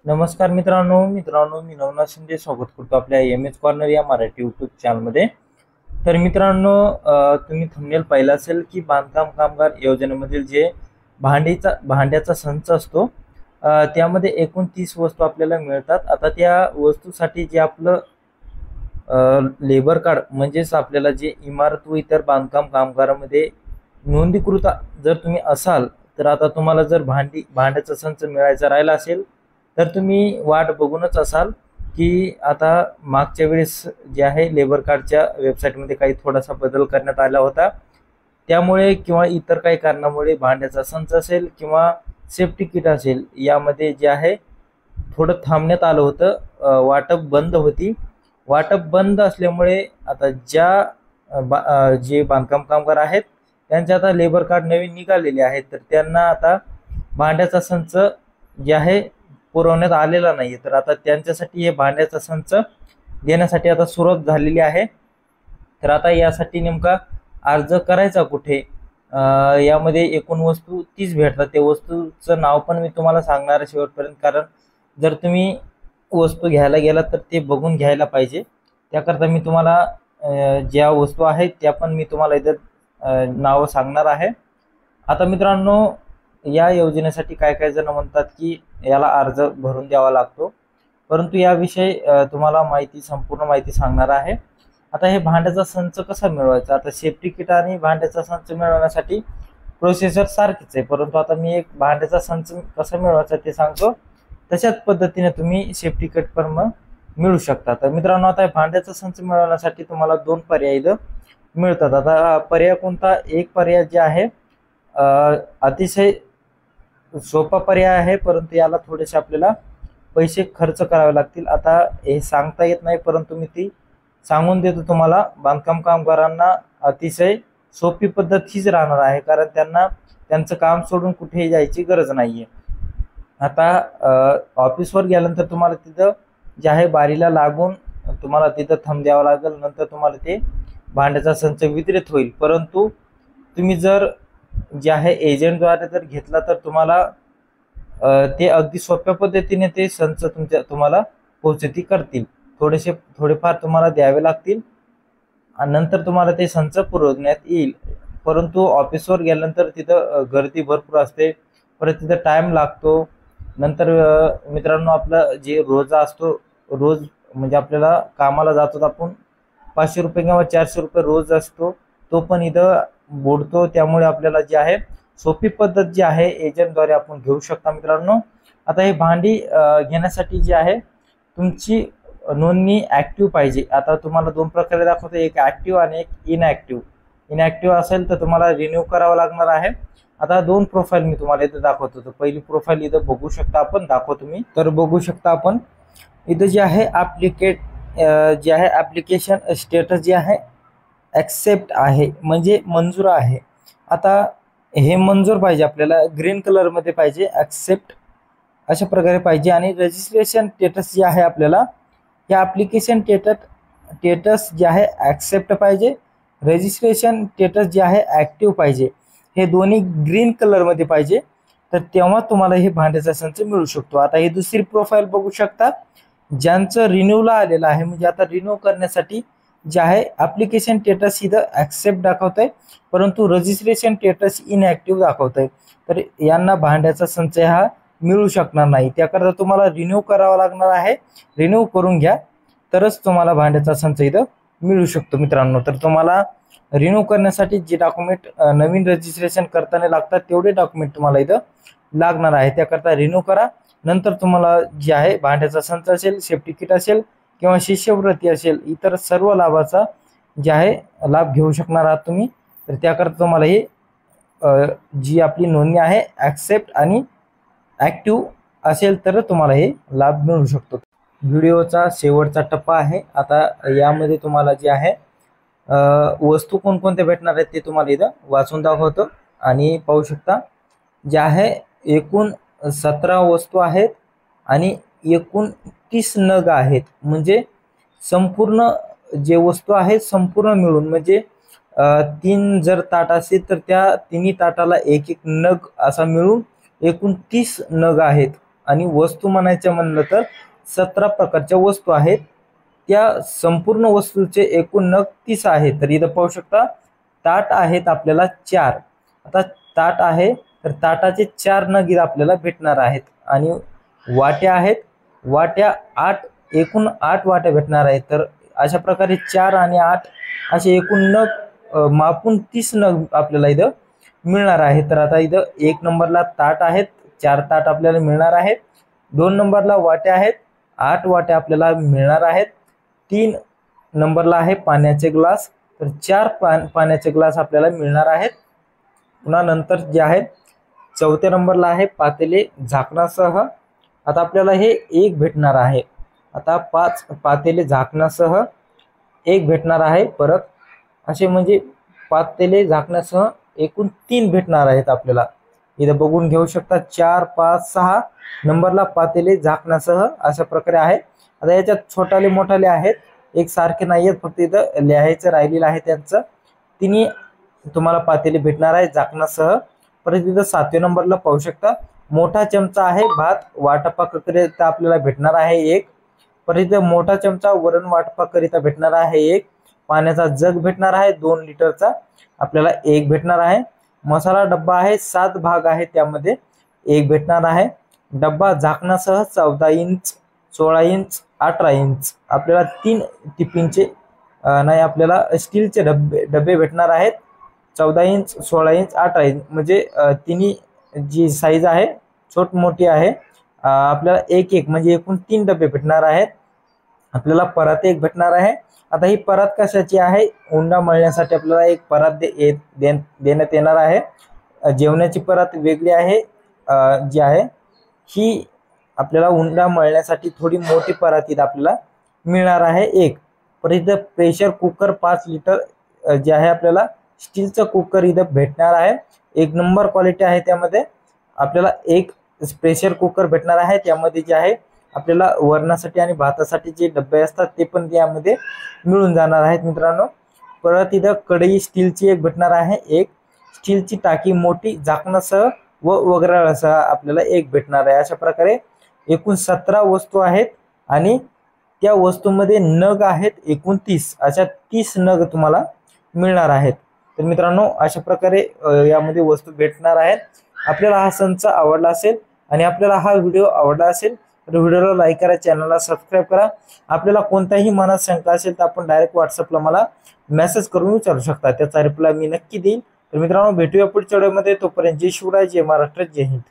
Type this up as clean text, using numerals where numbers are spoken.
नमस्कार मित्रांनो मी नवनाथ शिंदे स्वागत करतो आपल्या एम एच कॉर्नर या मराठी यूट्यूब चॅनलमध्ये। तर मित्रांनो, तुम्ही थंबनेल पाहिला असेल की बांधकाम कामगार योजनेमधील जे भांड्याचा संच असतो, त्यामध्ये एकूण 30 वस्तू आपल्याला मिळतात। आता त्या वस्तूसाठी जे आपलं लेबर कार्ड म्हणजेच आपल्याला जे इमारत व इतर बांधकाम कामगारामध्ये नोंदीकृत जर तुम्ही असाल, तर आता तुम्हाला जर भांड्याचा संच मिळायचा राहिला असेल तर तुम्ही वाट बघूनच असाल की आता मागच्या वेळेस जे आहे लेबर कार्डच्या वेबसाईटमध्ये काही थोडासा बदल करण्यात आला होता, त्यामुळे किंवा इतर काही कारणामुळे भांड्याचा संच असेल किंवा सेफ्टी किट असेल यामध्ये जे आहे थोडं थांबण्यात आलं होतं। वाटप बंद असल्यामुळे आता जे बांधकाम कामगार आहेत त्यांचे आता लेबर कार्ड नवीन निघालेले आहेत, तर त्यांना आता भांड्याचा संच जे आहे पुरवण्यात आलेला नाही। तर आता त्यांच्यासाठी हे भांड्याचा संच देण्यासाठी आता सुरुवात झालेली आहे। तर आता यासाठी नेमका अर्ज करायचा कुठे, यामध्ये एकूण वस्तू 30 भेटतात। त्या वस्तूचं नाव पण मी तुम्हाला सांगणार आहे शेवटपर्यंत, कारण जर तुम्ही वस्तू घ्यायला गेला तर ते बघून घ्यायला पाहिजे। त्याकरता मी तुम्हाला ज्या वस्तू आहेत त्या पण मी तुम्हाला इथं नाव सांगणार आहे। आता मित्रांनो, या योजनेसाठी काय काय जण म्हणतात की याला अर्ज भरून द्यावा लागतो, परंतु याविषयी तुम्हाला संपूर्ण माहिती सांगणार आहे। आता हे भांड्याचा संच कसा मिळवायचा, आता सेफ्टी किट आणि भांड्याचा संच मिळवण्यासाठी प्रोसेसर सारखीच आहे, परंतु आता मी एक भांड्याचा संच कसा मिळवायचा ते सांगतो। तशाच पद्धतीने तुम्ही सेफ्टी किट पण मिळू शकता। तर मित्रांनो, आता भांड्याचा संच मिळवण्यासाठी तुम्हाला 2 पर्याय मिळतात। आता पर्याय कोणता, एक पर्याय जे आहे अतिशय सोपा पर्याय आहे, परंतु याला थोडेसे आपल्याला पैसे खर्च करावे लागतील। आता हे सांगता येत नाही, परंतु मी ती सांगून देतो तुम्हाला। बांधकाम कामगारांना अतिशय सोपी पद्धत हीच राहणार आहे, कारण त्यांना त्यांचं काम सोडून कुठेही जायची गरज नाहीये। आता ऑफिसवर गेल्यानंतर तुम्हाला तिथं जे आहे बारीला लागून तुम्हाला तिथं थंब द्यावा लागेल, नंतर तुम्हाला ते भांड्याचा संच वितरित होईल। परंतु तुम्ही जर जे आहे एजंटद्वारे जर घेतला तर तुम्हाला ते अगदी सोप्या पद्धतीने ते संच तुम्हाला पोहोचती करतील। थोडेफार तुम्हाला द्यावे लागतील आणि नंतर तुम्हाला ते संच पुरवण्यात येईल। परंतु ऑफिसवर गेल्यानंतर तिथं गर्दी भरपूर असते, परत तिथं टाइम लागतो। नंतर मित्रांनो, आपलं जे रोजा असतो, रोज म्हणजे आपल्याला कामाला जातो आपण 500 रुपये किंवा 400 रुपये रोज असतो, तो पण इथं बुडतो। त्यामुळे आपल्याला जे आहे सोपी पद्धत जी आहे एजंटद्वारे आपण घेऊ शकता मित्रांनो। आता हे भांडी घेण्यासाठी जे आहे तुमची नोंदणी ऍक्टिव्ह पाहिजे। आता तुम्हाला 2 प्रकारे दाखवतो, एक ऍक्टिव्ह आणि एक इनऍक्टिव्ह। इनऍक्टिव्ह असेल तर तुम्हाला रिन्यू करावा लागणार आहे। आता 2 प्रोफाईल मी तुम्हाला इथं दाखवतो। तर पहिली प्रोफाईल इथं बघू शकता आपण, दाखवतो मी। तर बघू शकता आपण इथं जे आहे जे आहे ऍप्लिकेशन स्टेटस जे आहे ॲक्सेप्ट आहे, म्हणजे मंजूर आहे। आता हे मंजूर पाहिजे आपल्याला, ग्रीन कलर मध्ये पाहिजे, ॲक्सेप्ट अशा प्रकारे पाहिजे। आणि रजिस्ट्रेशन स्टेटस जे आहे आपल्याला या ॲप्लिकेशन स्टेटस जे आहे ॲक्सेप्ट पाहिजे, रजिस्ट्रेशन स्टेटस जे आहे ॲक्टिव्ह पाहिजे। हे दोन्ही ग्रीन कलर मध्ये पाहिजे, तर तेव्हा तुम्हाला हे भांड्याचा संच मिळू शकतो। आता ही दुसरी प्रोफाईल बघू शकता, ज्यांचं रिन्यूला आलेलं आहे, म्हणजे आता रिन्यू करण्यासाठी जे आहे ॲप्लिकेशन स्टेटस इथं ॲक्सेप्ट दाखवत आहे, परंतु रजिस्ट्रेशन स्टेटस इनॲक्टिव्ह दाखवत आहे। तर यांना भांड्याचा संच हा मिळू शकणार नाही। त्याकरता तुम्हाला रिन्यू करावा लागणार आहे। रिन्यू करून घ्या, तरच तुम्हाला भांड्याचा संच इथं मिळू शकतो मित्रांनो। तर तुम्हाला रिन्यू करण्यासाठी जे डॉक्युमेंट नवीन रजिस्ट्रेशन करताना लागतात तेवढे डॉक्युमेंट तुम्हाला इथं लागणार आहे। त्याकरता रिन्यू करा, नंतर तुम्हाला जे आहे भांड्याचा संच असेल, सेफ्टी किट असेल किंवा शिष्यवृत्ती असेल, इतर सर्व लाभाचा जे आहे लाभ घेऊ शकणार आहात तुम्ही। तर त्याकरता तुम्हाला हे जी आपली नोंदणी आहे ॲक्सेप्ट आणि ॲक्टिव्ह असेल तर तुम्हाला हे लाभ मिळू शकतो। व्हिडिओचा शेवटचा टप्पा आहे। आता यामध्ये तुम्हाला जे आहे वस्तू कोणकोणत्या भेटणार आहेत ते तुम्हाला इथं वाचून दाखवतो आणि पाहू शकता। जे आहे एकूण 17 वस्तू आहेत आणि एकूण 30 नग आहेत, म्हणजे संपूर्ण जे वस्तू आहेत संपूर्ण मिळून, म्हणजे 3 जर ताट असेल तर त्या तिन्ही ताटाला एक एक नग असा मिळून एकूण 30 नग आहेत। आणि वस्तू म्हणायच्या म्हणलं तर 17 प्रकारच्या वस्तू आहेत। त्या संपूर्ण वस्तूचे एकूण नग 30 आहेत। तर इथं पाहू शकता ताट आहेत आपल्याला 4। आता ताट आहे तर ताटाचे 4 नग इथं आपल्याला भेटणार आहेत। आणि वाट्या आहेत, वाट्या 8, एकूण 8 वाट्या भेटणार आहेत। तर अशा प्रकारे 4 आणि 8 असे एकूण नग मापून 30 नग आपल्याला इथं मिळणार आहे। तर आता इथं 1 नंबरला ताट आहेत, 4 ताट आपल्याला मिळणार आहेत। 2 नंबरला वाट्या आहेत, 8 वाट्या आपल्याला मिळणार आहेत। 3 नंबरला आहे पाण्याचे ग्लास, तर 4 पाण्याचे ग्लास आपल्याला मिळणार आहेत। पुन्हा नंतर जे आहे 4थ्या नंबरला आहे पातेले झाकणासह। आता आपल्याला हे 1 भेटणार आहे। आता 5 पातेले झाकणासह 1 भेटणार आहे। परत असे म्हणजे पातेले झाकणासह एकूण 3 भेटणार आहेत आपल्याला। इथं बघून घेऊ शकता 4, 5, 6 नंबरला पातेले झाकणासह अशा प्रकारे आहे। आता याच्यात छोटाले मोठाले आहेत, एक सारखे नाही आहेत, फक्त इथं लिहायचं राहिलेलं आहे त्यांचं। तिन्ही तुम्हाला पातेले भेटणार आहे झाकणासह। परत इथं 7व्या नंबरला पाहू शकता मोठा चमचा आहे भात वाटपाकरिता आपल्याला भेटणार आहे 1। परत इथं मोठा चमचा वरण वाटपाकरिता भेटणार आहे 1। पाण्याचा जग भेटणार आहे 2 लिटरचा आपल्याला 1 भेटणार आहे। मसाला डब्बा आहे 7 भाग आहे त्यामध्ये 1 भेटणार आहे। डब्बा झाकणासह 14 इंच, 16 इंच, 18 इंच आपल्याला 3 टिफिनचे नाही आपल्याला स्टीलचे डबे भेटणार आहेत। 14 इंच, 16 इंच, 18 इंच म्हणजे तिन्ही जी साईज आहे छोट मोठी आहे। आपल्याला 1-1 म्हणजे एकूण 3 डबे भेटणार आहेत। आपल्याला परात 1 भेटणार आहे। आता ही परात कशाची आहे, उंडा मळण्यासाठी आपल्याला एक परात देण्यात येणार आहे। जेवणाची परात वेगळी आहे जी आहे ही आपल्याला उंडा मळण्यासाठी थोडी मोठी परात इथं आपल्याला मिळणार आहे 1। परत इथं प्रेशर कुकर 5 लिटर जे आहे आपल्याला स्टीलचं कुकर इथं भेटणार आहे। 1 नंबर क्वालिटी आहे त्यामध्ये आपल्याला 1 प्रेशर कुकर भेटणार आहे। त्यामध्ये जे आहे आपल्याला वरणासाठी आणि भातासाठी जे डबे असतात ते पण यामध्ये मिळून जाणार आहेत मित्रांनो। परत इथं कढई स्टीलची 1 भेटणार आहे, 1 स्टीलची टाकी मोठी झाकणासह व वगैरेसह आपल्याला 1 भेटणार आहे। अशा प्रकारे एकूण 17 वस्तू आहेत आणि त्या वस्तूमध्ये नग आहेत एकूण 30, अशा 30 नग तुम्हाला मिळणार आहेत। तर मित्रांनो अशा प्रकारे यामध्ये वस्तू भेटणार आहेत। आपल्याला हा संच आवडला असेल आणि आपल्याला हा व्हिडिओ आवडला असेल तर व्हिडिओला लाईक करा, चॅनलला सबस्क्राईब करा। आपल्याला कोणताही मनात शंका असेल तर आपण डायरेक्ट व्हॉट्सअपला मला मेसेज करून विचारू शकता, त्याचा रिप्लाय मी नक्की देईन। तर मित्रांनो भेटूया पुढच्या व्हिडिओमध्ये, तोपर्यंत जय शिवराय, जय महाराष्ट्र, जय हिंद।